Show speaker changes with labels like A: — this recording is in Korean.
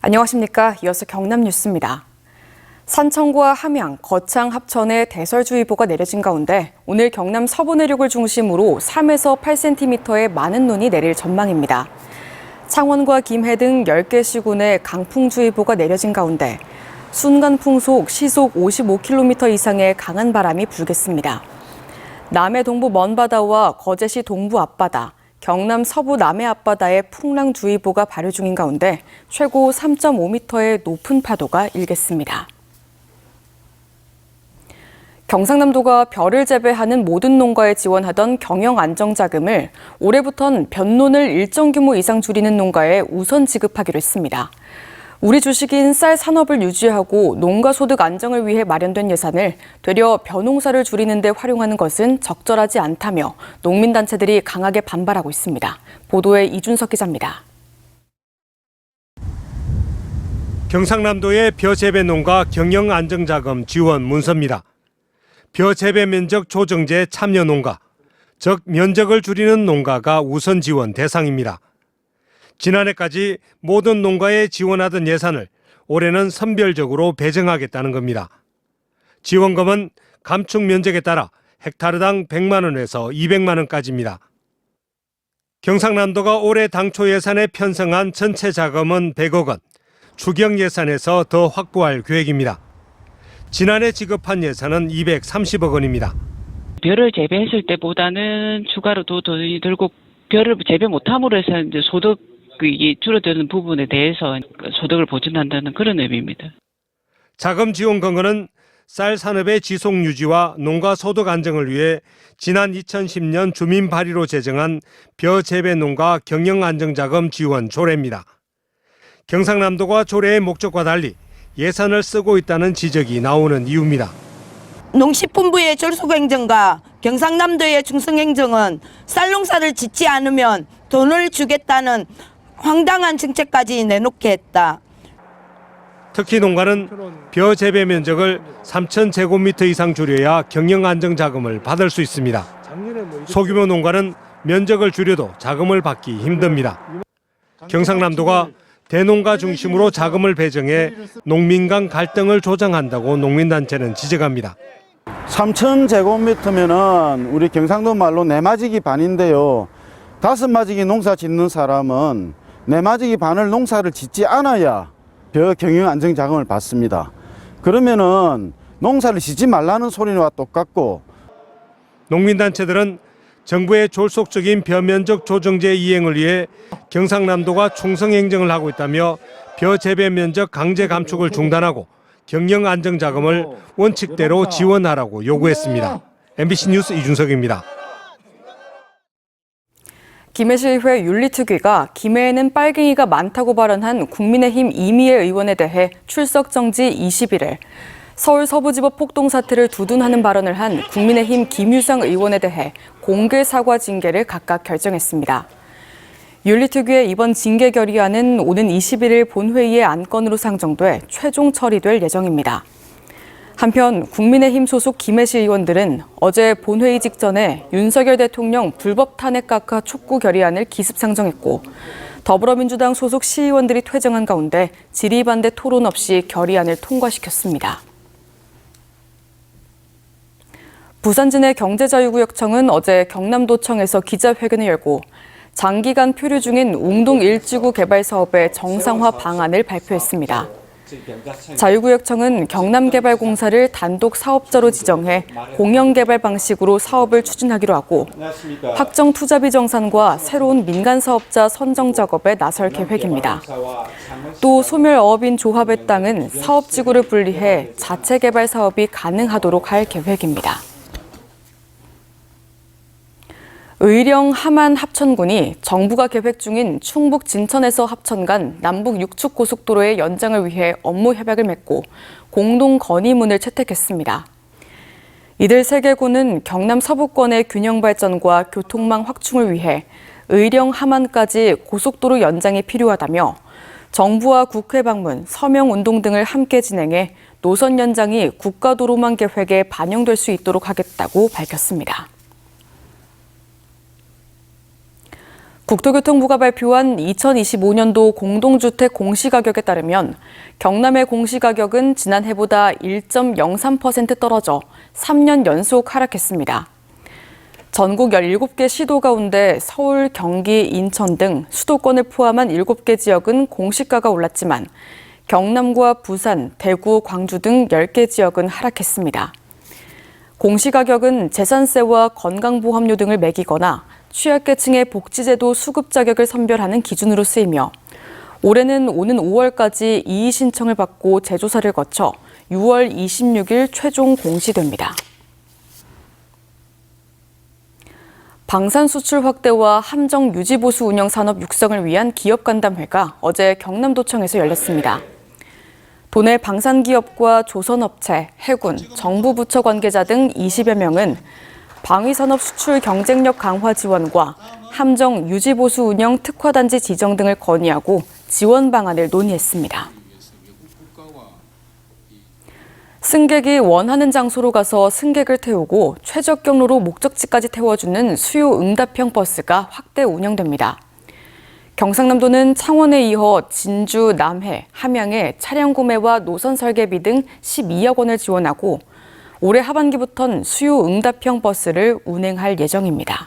A: 안녕하십니까. 이어서 경남 뉴스입니다. 산청과 함양, 거창, 합천에 대설주의보가 내려진 가운데 오늘 경남 서부 내륙을 중심으로 3에서 8cm의 많은 눈이 내릴 전망입니다. 창원과 김해 등 10개 시군에 강풍주의보가 내려진 가운데 순간 풍속 시속 55km 이상의 강한 바람이 불겠습니다. 남해 동부 먼바다와 거제시 동부 앞바다, 경남 서부 남해 앞바다에 풍랑주의보가 발효 중인 가운데 최고 3.5m의 높은 파도가 일겠습니다. 경상남도가 벼를 재배하는 모든 농가에 지원하던 경영안정자금을 올해부턴 벼논을 일정 규모 이상 줄이는 농가에 우선 지급하기로 했습니다. 우리 주식인 쌀 산업을 유지하고 농가 소득 안정을 위해 마련된 예산을 되려 벼농사를 줄이는 데 활용하는 것은 적절하지 않다며 농민단체들이 강하게 반발하고 있습니다. 보도에 이준석 기자입니다.
B: 경상남도의 벼 재배 농가 경영 안정자금 지원 문서입니다. 벼 재배 면적 조정제 참여 농가, 즉 면적을 줄이는 농가가 우선 지원 대상입니다. 지난해까지 모든 농가에 지원하던 예산을 올해는 선별적으로 배정하겠다는 겁니다. 지원금은 감축 면적에 따라 헥타르당 100만 원에서 200만 원까지입니다. 경상남도가 올해 당초 예산에 편성한 전체 자금은 100억 원, 추경 예산에서 더 확보할 계획입니다. 지난해 지급한 예산은 230억 원입니다.
C: 벼를 재배했을 때보다는 추가로 더 돈이 들고 벼를 재배 못함으로 해서 이제 소득이 줄어드는 부분에 대해서 소득을 보전한다는 그런 의미입니다.
B: 자금 지원 근거는 쌀 산업의 지속 유지와 농가 소득 안정을 위해 지난 2010년 주민 발의로 제정한 벼 재배 농가 경영 안정자금 지원 조례입니다. 경상남도가 조례의 목적과 달리 예산을 쓰고 있다는 지적이 나오는 이유입니다.
D: 농식품부의 졸속행정과 경상남도의 중성행정은 쌀농사를 짓지 않으면 돈을 주겠다는 황당한 정책까지 내놓게 했다.
B: 특히 농가는 벼 재배 면적을 3,000제곱미터 이상 줄여야 경영 안정 자금을 받을 수 있습니다. 소규모 농가는 면적을 줄여도 자금을 받기 힘듭니다. 경상남도가 대농가 중심으로 자금을 배정해 농민 간 갈등을 조장한다고 농민단체는 지적합니다.
E: 3,000제곱미터면은 우리 경상도 말로 네마지기 반인데요. 5마지기 농사 짓는 사람은 네마지기 반을 농사를 짓지 않아야 벼 경영 안정 자금을 받습니다. 그러면은 농사를 짓지 말라는 소리와 똑같고,
B: 농민단체들은 정부의 졸속적인 벼 면적 조정제 이행을 위해 경상남도가 충성행정을 하고 있다며 벼 재배 면적 강제 감축을 중단하고 경영 안정 자금을 원칙대로 지원하라고 요구했습니다. MBC 뉴스 이준석입니다.
A: 김해시의회 윤리특위가 김해에는 빨갱이가 많다고 발언한 국민의힘 이미애 의원에 대해 출석 정지 20일을, 서울 서부지법 폭동 사태를 두둔하는 발언을 한 국민의힘 김유상 의원에 대해 공개 사과 징계를 각각 결정했습니다. 윤리특위의 이번 징계 결의안은 오는 21일 본회의의 안건으로 상정돼 최종 처리될 예정입니다. 한편 국민의힘 소속 김해시 의원들은 어제 본회의 직전에 윤석열 대통령 불법 탄핵 각하 촉구 결의안을 기습 상정했고, 더불어민주당 소속 시의원들이 퇴정한 가운데 질의반대 토론 없이 결의안을 통과시켰습니다. 부산진해 경제자유구역청은 어제 경남도청에서 기자회견을 열고 장기간 표류 중인 웅동 1지구 개발 사업의 정상화 방안을 발표했습니다. 자유구역청은 경남개발공사를 단독 사업자로 지정해 공영개발 방식으로 사업을 추진하기로 하고, 확정 투자비 정산과 새로운 민간사업자 선정 작업에 나설 계획입니다. 또 소멸어업인 조합의 땅은 사업지구를 분리해 자체 개발 사업이 가능하도록 할 계획입니다. 의령, 함안, 합천군이 정부가 계획 중인 충북 진천에서 합천 간 남북 6축 고속도로의 연장을 위해 업무 협약을 맺고 공동 건의문을 채택했습니다. 이들 세 개군은 경남 서부권의 균형 발전과 교통망 확충을 위해 의령, 함안까지 고속도로 연장이 필요하다며 정부와 국회 방문, 서명운동 등을 함께 진행해 노선 연장이 국가도로망 계획에 반영될 수 있도록 하겠다고 밝혔습니다. 국토교통부가 발표한 2025년도 공동주택 공시가격에 따르면 경남의 공시가격은 지난해보다 1.03% 떨어져 3년 연속 하락했습니다. 전국 17개 시도 가운데 서울, 경기, 인천 등 수도권을 포함한 7개 지역은 공시가가 올랐지만 경남과 부산, 대구, 광주 등 10개 지역은 하락했습니다. 공시가격은 재산세와 건강보험료 등을 매기거나 취약계층의 복지제도 수급 자격을 선별하는 기준으로 쓰이며 올해는 오는 5월까지 이의 신청을 받고 재조사를 거쳐 6월 26일 최종 공시됩니다. 방산 수출 확대와 함정 유지보수 운영 산업 육성을 위한 기업 간담회가 어제 경남도청에서 열렸습니다. 도내 방산기업과 조선업체, 해군, 정부 부처 관계자 등 20여 명은 방위산업 수출 경쟁력 강화 지원과 함정 유지보수 운영 특화단지 지정 등을 건의하고 지원 방안을 논의했습니다. 승객이 원하는 장소로 가서 승객을 태우고 최적 경로로 목적지까지 태워주는 수요 응답형 버스가 확대 운영됩니다. 경상남도는 창원에 이어 진주, 남해, 함양에 차량 구매와 노선 설계비 등 12억 원을 지원하고 올해 하반기부터는 수요 응답형 버스를 운행할 예정입니다.